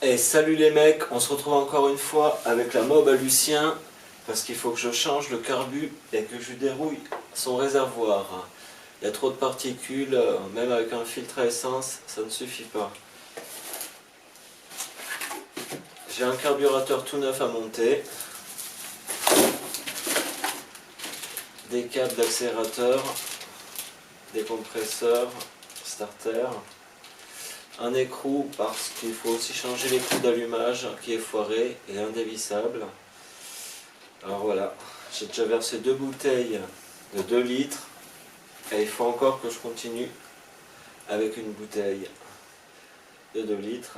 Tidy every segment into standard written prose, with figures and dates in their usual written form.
Et salut les mecs, on se retrouve encore une fois avec la mob à Lucien parce qu'il faut que je change le carbu et que je dérouille son réservoir. Il y a trop de particules, même avec un filtre à essence, ça ne suffit pas. J'ai un carburateur tout neuf à monter, des câbles d'accélérateur, des compresseurs, starter, un écrou parce qu'il faut aussi changer l'écrou d'allumage qui est foiré et indévissable. Alors voilà, j'ai déjà versé 2 bouteilles de 2 litres et il faut encore que je continue avec une bouteille de 2 litres.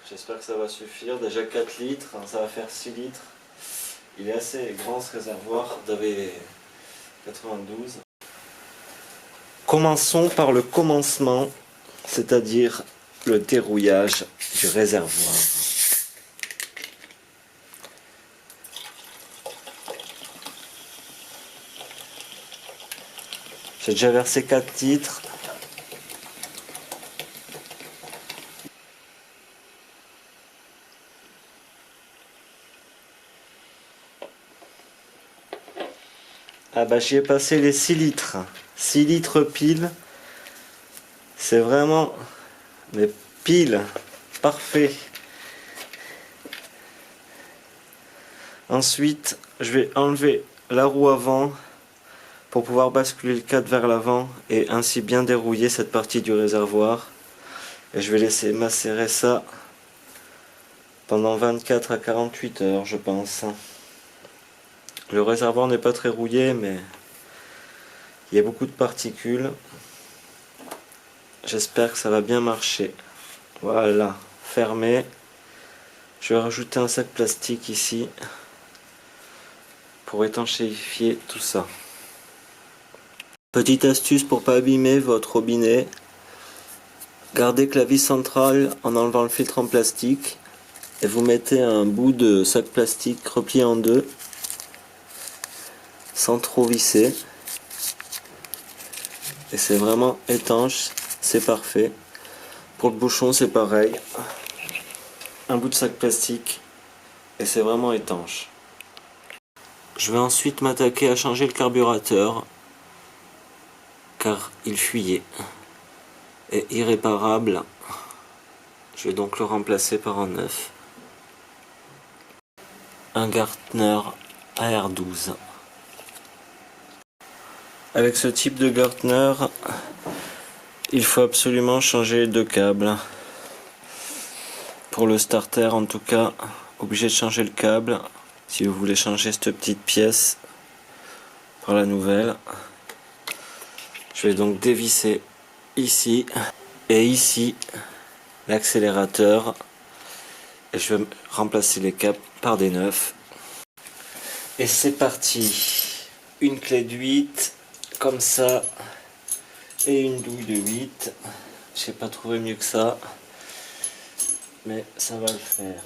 J'espère que ça va suffire. Déjà 4 litres, ça va faire 6 litres. Il est assez grand ce réservoir d'AV92. Commençons par le commencement, c'est-à-dire le dérouillage du réservoir. J'ai déjà versé 4 litres. Ah bah j'y ai passé les 6 litres. 6 litres pile. C'est vraiment... mais pile. Parfait. Ensuite, je vais enlever la roue avant pour pouvoir basculer le cadre vers l'avant et ainsi bien dérouiller cette partie du réservoir. Et je vais laisser macérer ça pendant 24 à 48 heures, je pense. Le réservoir n'est pas très rouillé, mais il y a beaucoup de particules. J'espère que ça va bien marcher. Voilà, fermé. Je vais rajouter un sac plastique ici pour étanchéifier tout ça. Petite astuce pour pas abîmer votre robinet. Gardez que la vis centrale en enlevant le filtre en plastique et vous mettez un bout de sac plastique replié en deux sans trop visser. Et c'est vraiment étanche, c'est parfait. Pour le bouchon c'est pareil. Un bout de sac plastique et c'est vraiment étanche. Je vais ensuite m'attaquer à changer le carburateur car il fuyait et irréparable. Je vais donc le remplacer par un neuf. Un Gartner AR12. Avec ce type de Gartner, il faut absolument changer les 2 câbles. Pour le starter en tout cas, obligé de changer le câble si vous voulez changer cette petite pièce par la nouvelle. Je vais donc dévisser ici et ici l'accélérateur et je vais remplacer les câbles par des neufs. Et c'est parti. Une clé de 8 comme ça et une douille de 8. Je n'ai pas trouvé mieux que ça, mais ça va le faire.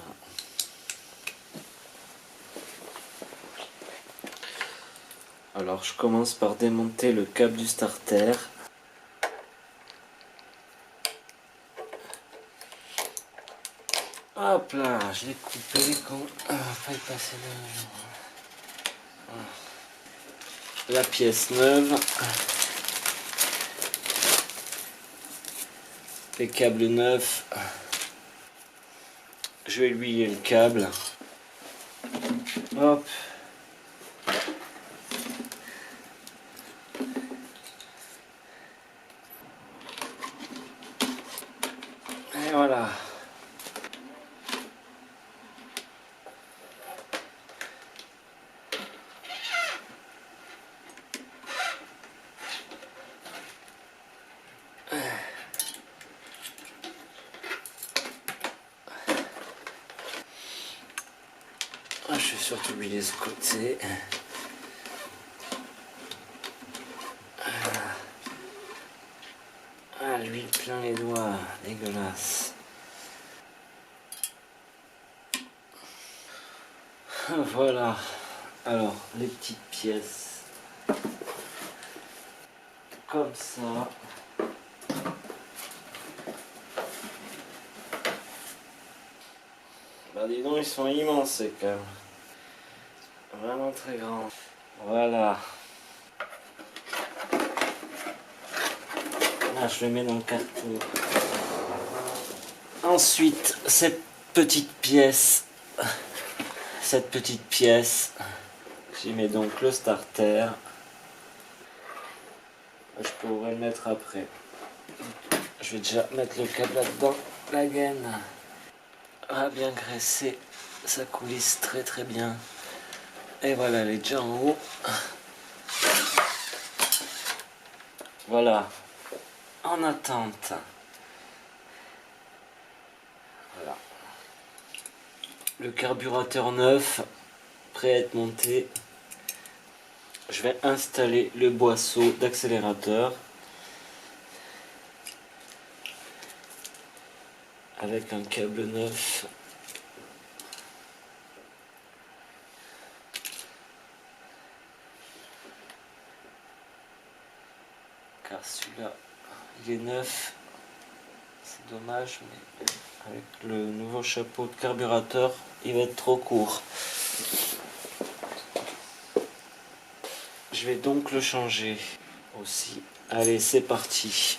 Alors je commence par démonter le câble du starter. Hop là, je l'ai coupé quand il va pas y passer de... la pièce neuve, les câbles neufs. Je vais huiler le câble. Hop. Et voilà. Je vais surtout huiler ce côté. Ah, l'huile plein les doigts, dégueulasse. Voilà. Alors, les petites pièces. Comme ça. Bah dis donc, ils sont immenses ces câbles. Vraiment très grands. Voilà. Là, je le mets dans le carton. Ensuite, cette petite pièce, j'y mets donc le starter. Je pourrais le mettre après. Je vais déjà mettre le câble là-dedans, la gaine. Ah, bien graissé, ça coulisse très très bien. Et voilà, elle est déjà en haut. Voilà, en attente. Voilà. Le carburateur neuf, prêt à être monté. Je vais installer le boisseau d'accélérateur avec un câble neuf. Car celui-là, il est neuf. C'est dommage, mais avec le nouveau chapeau de carburateur, il va être trop court. Je vais donc le changer aussi. Allez, c'est parti.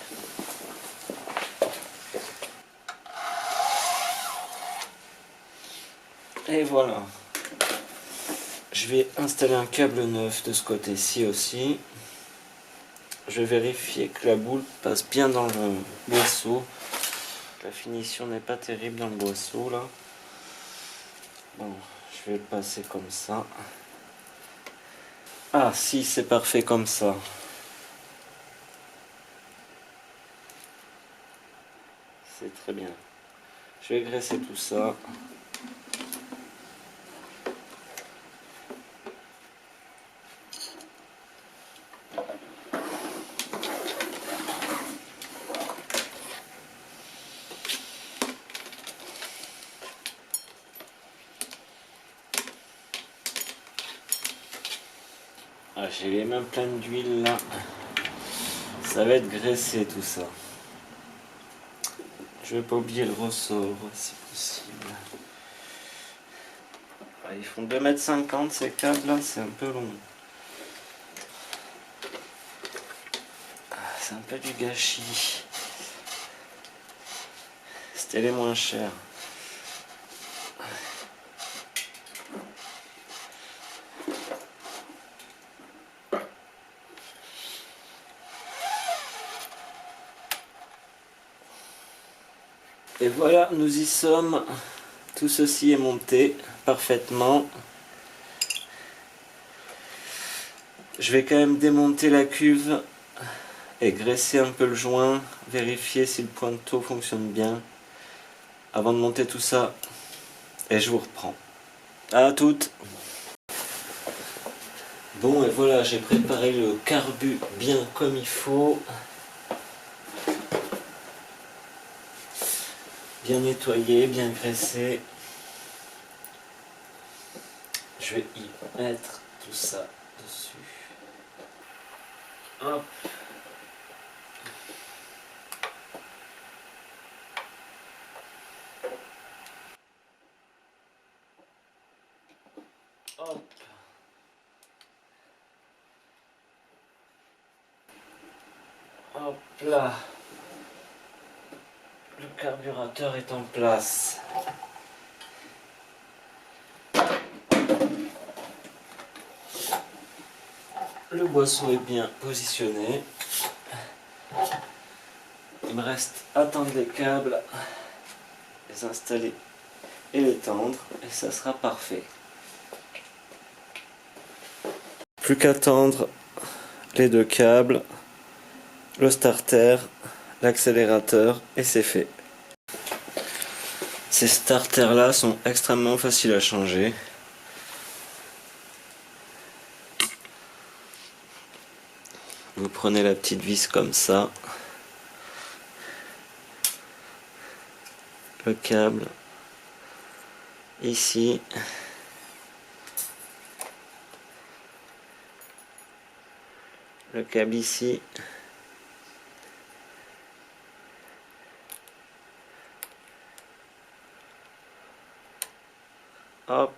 Et voilà. Je vais installer un câble neuf de ce côté-ci aussi. Je vais vérifier que la boule passe bien dans le boisseau. La finition n'est pas terrible dans le boisseau là. Bon, je vais le passer comme ça. Ah si, c'est parfait comme ça. C'est très bien. Je vais graisser tout ça. Ah, j'ai les mains pleines d'huile là. Ça va être graissé tout ça. Je vais pas oublier le ressort si possible. Ah, ils font 2,50 m ces câbles là, c'est un peu long. Ah, c'est un peu du gâchis. C'était les moins chers. Et voilà, nous y sommes. Tout ceci est monté parfaitement. Je vais quand même démonter la cuve et graisser un peu le joint, vérifier si le pointeau fonctionne bien avant de monter tout ça. Et je vous reprends. À toutes. Bon, et voilà, j'ai préparé le carbu bien comme il faut. Bien nettoyé, bien graissé. Je vais y mettre tout ça dessus. Hop. Hop. Hop là. Le carburateur est en place. Le boisseau est bien positionné. Il me reste à tendre les câbles, les installer et les tendre, et ça sera parfait. Plus qu'à tendre les deux câbles, le starter, l'accélérateur, et c'est fait. Ces starters là sont extrêmement faciles à changer. Vous prenez la petite vis comme ça, le câble ici, le câble ici, hop,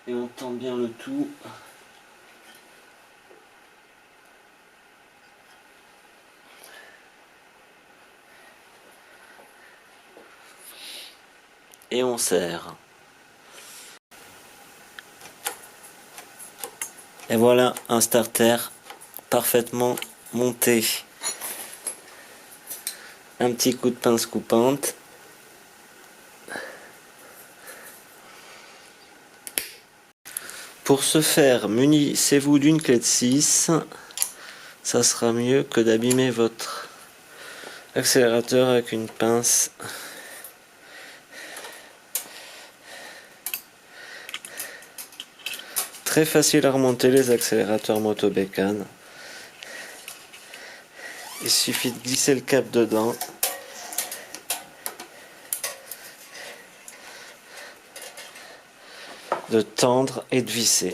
et on tend bien le tout. Et on serre. Et voilà un starter parfaitement monté. Un petit coup de pince coupante. Pour ce faire, munissez-vous d'une clé de 6. Ça sera mieux que d'abîmer votre accélérateur avec une pince. Très facile à remonter les accélérateurs moto bécane. Il suffit de glisser le câble dedans. De tendre et de visser.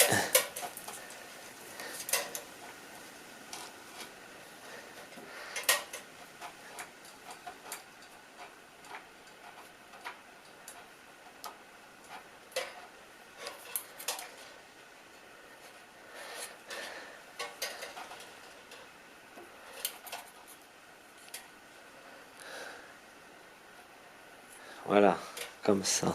Voilà, comme ça.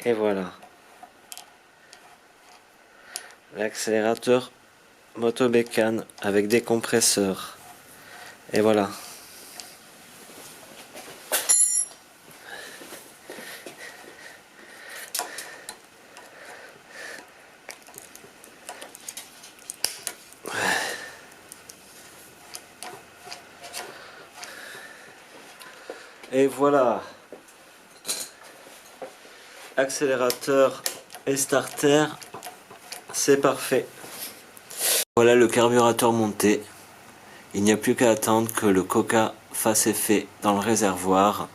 Et voilà. L'accélérateur moto bécane avec des compresseurs. Et voilà. Et voilà. Accélérateur et starter, c'est parfait. Voilà le carburateur monté. Il n'y a plus qu'à attendre que le coca fasse effet dans le réservoir.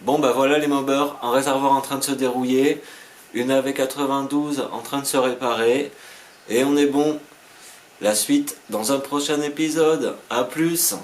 Bon bah voilà les mobbers, un réservoir en train de se dérouiller, une AV92 en train de se réparer, et on est bon. La suite dans un prochain épisode. À plus.